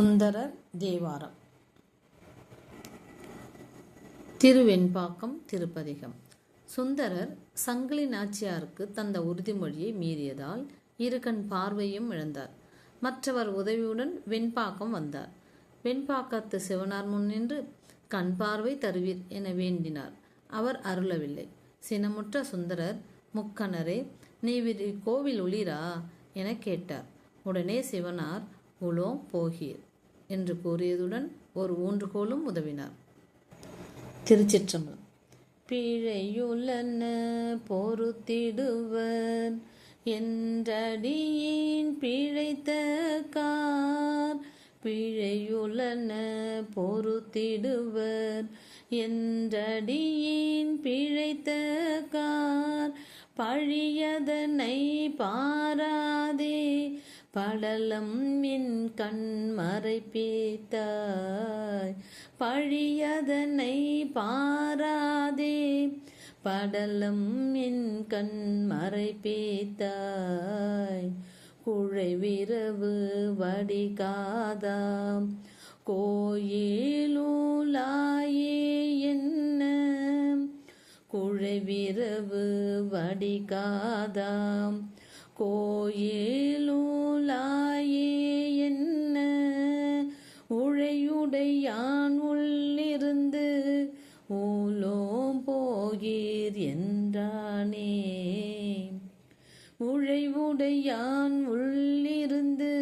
சுந்தரர் தேவாரம். திருவெண்பாக்கம் திருப்பதிகம். சுந்தரர் சங்கிலி நாச்சியாருக்கு தந்த உறுதிமொழியை மீறியதால் இருகண் பார்வையும் இழந்தார். மற்றவர் உதவியுடன் வெண்பாக்கம் வந்தார். வெண்பாக்கத்து சிவனார் முன் நின்று கண் பார்வை தருவீர் என வேண்டினார். அவர் அருளவில்லை. சினமுற்ற சுந்தரர், முக்கணரே, நீ கோவில் ஒளிரா என கேட்டார். உடனே சிவனார், உலோம் போகீர் என்று கூறியதுடன் ஒரு ஊன்றுகோலும் உதவினார். திருச்சிற்றம்பலம். பிழையுள்ளன பொறுத்திடுவர் என்றடியின் பிழைத்த கார். பிழையுள்ளன பொறுத்திடுவர் என்றடியின் பிழைத்த கார். பழியதனை பாராதே படலம் என் கண் மறைப்பேத்தாய். பழியதனை பாராதே படலம் என் கண் மறைப்பேத்தாய். குழைவிரவு வடிகாதாம் கோயிலூலாயே என்ன. குழைவிரவு வடிகாதாம் கோயிலூலாயே என்ன. உழையுடையான் உள்ளிருந்து ஊலோம் போகீர் என்றானே. உழைவுடையான் உள்ளிருந்து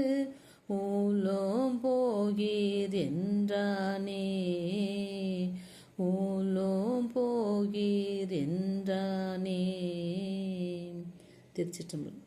ஊலோம் போகீர் என்றானே. ஊலோம் போகீர் என்றானே. திருச்சிற்றம்பலம்.